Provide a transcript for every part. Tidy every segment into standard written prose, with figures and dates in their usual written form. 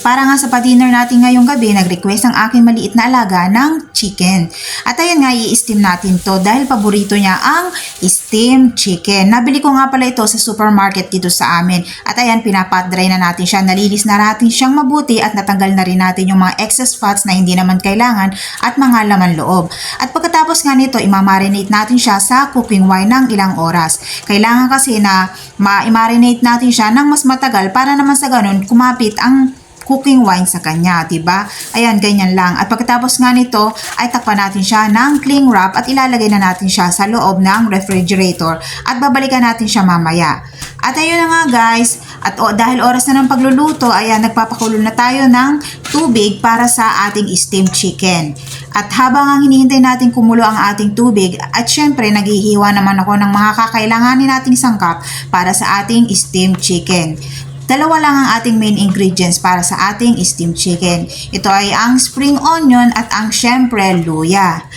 Para nga sa pa-dinner natin ngayong gabi, nag-request ang aking maliit na alaga ng chicken. At ayan nga, i-steam natin to dahil paborito niya ang steamed chicken. Nabili ko nga pala ito sa supermarket dito sa amin. At ayan, pinapat dry na natin siya. Nalinis na natin siyang mabuti at natanggal na rin natin yung mga excess fats na hindi naman kailangan at mga laman loob. At pagkatapos nga nito, imamarinate natin siya sa cooking wine ng ilang oras. Kailangan kasi na ma-marinate natin siya ng mas matagal para naman sa ganun kumapit ang cooking wine sa kanya, diba? Ayan, ganyan lang. At pagkatapos nga nito, ay takpan natin siya ng cling wrap at ilalagay na natin siya sa loob ng refrigerator at babalikan natin siya mamaya. At ayun na nga guys, at dahil oras na ng pagluluto, ayan, nagpapakulo na tayo ng tubig para sa ating steamed chicken. At habang ang hinihintay natin kumulo ang ating tubig, at syempre naghihiwa naman ako ng mga kakailanganin nating sangkap para sa ating steamed chicken. Dalawa lang ang ating main ingredients para sa ating steamed chicken. Ito ay ang spring onion at ang syempre luya.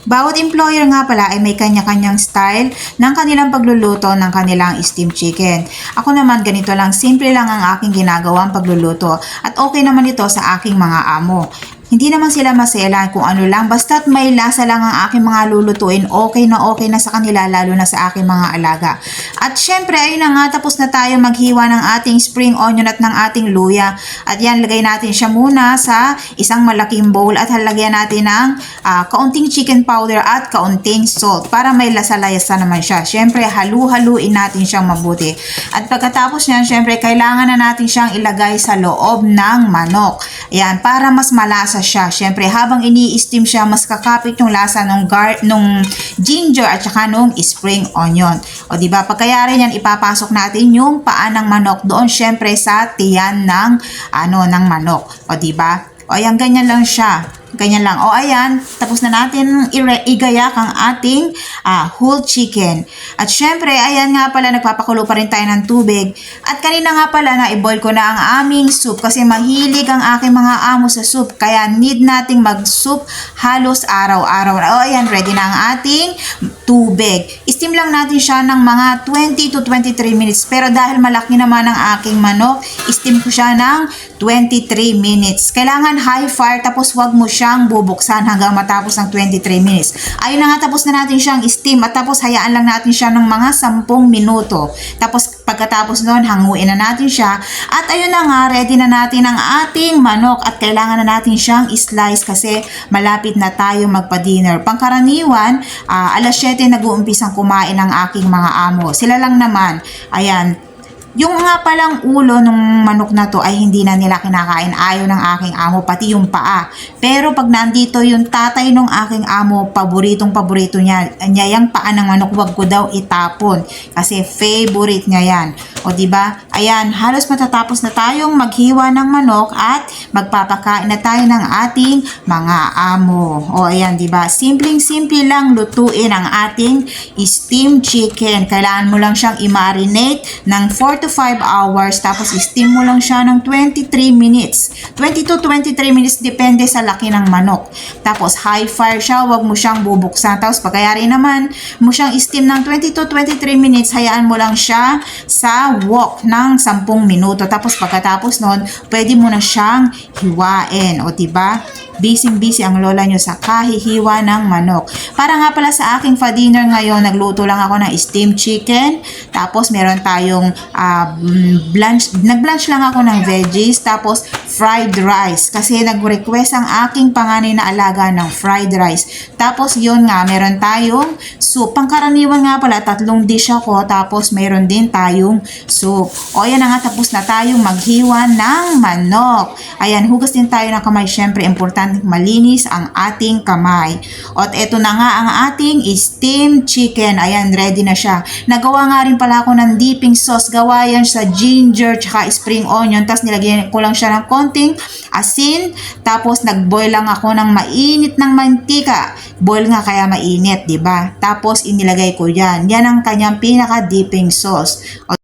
Bawat employer nga pala ay may kanya-kanyang style ng kanilang pagluluto ng kanilang steamed chicken. Ako naman ganito lang, simple lang ang aking ginagawang pagluluto at okay naman ito sa aking mga amo. Hindi naman sila maselan kung ano lang, basta't may lasa lang ang aking mga lulutuin, okay na sa kanila, lalo na sa aking mga alaga. At syempre, ayun na nga, tapos na tayo maghiwa ng ating spring onion at ng ating luya. At yan, lagay natin siya muna sa isang malaking bowl at halagyan natin ng kaunting chicken powder at kaunting salt para may lasa-lasa naman siya. Syempre, halu-haluin natin siyang mabuti. At pagkatapos niyan, syempre, kailangan na natin siyang ilagay sa loob ng manok. Ayan, para mas malasa siya. Syempre, habang ini-steam siya, mas kakapit yung lasa nung ginger at saka nung spring onion. O diba, pagkayari yan, ipapasok natin yung paa ng manok doon, syempre, sa tiyan ng manok. O diba? O ayan, ganyan lang siya. Ganyan lang. O ayan, tapos na natin igayak ang ating whole chicken. At syempre, ayan nga pala, nagpapakulo pa rin tayo ng tubig. At kanina nga pala, na-boil ko na ang aming soup kasi mahilig ang aking mga amo sa soup. Kaya need nating mag-soup halos araw-araw. O ayan, ready na ang ating tubig. Steam lang natin siya ng mga 20 to 23 minutes. Pero dahil malaki naman ang aking manok, steam ko siya ng 23 minutes. Kailangan high fire, tapos wag mo siyang bubuksan hanggang matapos ng 23 minutes. Ayun na nga, tapos na natin siyang steam at tapos hayaan lang natin siya ng mga 10 minuto. Tapos pagkatapos noon, hanguin na natin siya. At ayun na nga, ready na natin ang ating manok at kailangan na natin siyang slice kasi malapit na tayo magpa-dinner. Pangkaraniwan, alas 7 nag-uumpisang kumain ang aking mga amo. Sila lang naman, ayan, yung nga palang ulo ng manok na to ay hindi na nila kinakain, ayaw ng aking amo, pati yung paa. Pero pag nandito yung tatay ng aking amo, paborito niya yung paa ng manok, wag ko daw itapon kasi favorite niya yan. O diba? Ayan, halos matatapos na tayong maghiwa ng manok at magpapakain na tayo ng ating mga amo. O ayan, diba? Simpleng-simple lang lutuin ang ating steamed chicken. Kailangan mo lang siyang i-marinate ng 4 to 5 hours, tapos steam mo lang siya ng 23 minutes. 20 to 23 minutes, depende sa laki ng manok. Tapos high fire siya, wag mo siyang bubuksan. Tapos pagkayari naman mo siyang steam ng 20 to 23 minutes, hayaan mo lang siya sa wok ng 10 minuto. Tapos pagkatapos nun, pwede mo na siyang hiwain. O diba? Busy ang lola nyo sa kahihiwa ng manok. Para nga pala sa aking fa-dinner ngayon, nagluto lang ako ng steamed chicken. Tapos meron tayong nag-blanch lang ako ng veggies. Tapos fried rice. Kasi nag-request ang aking panganay na alaga ng fried rice. Tapos yun nga, meron tayong soup. Pangkaraniwan nga pala, 3 dish ako. Tapos meron din tayong soup. O yan na nga, tapos na tayong maghiwa ng manok. Ayan, hugas din tayo ng kamay. Syempre, importante malinis ang ating kamay. At eto na nga ang ating steamed chicken. Ayan, ready na siya. Nagawa nga rin pala ako ng dipping sauce. Gawa yan sa ginger tsaka spring onion. Tapos nilagyan ko lang siya ng konting asin. Tapos nagboil lang ako ng mainit ng mantika. Boil nga kaya mainit, 'di ba? Tapos inilagay ko yan. Yan ang kanyang pinaka dipping sauce.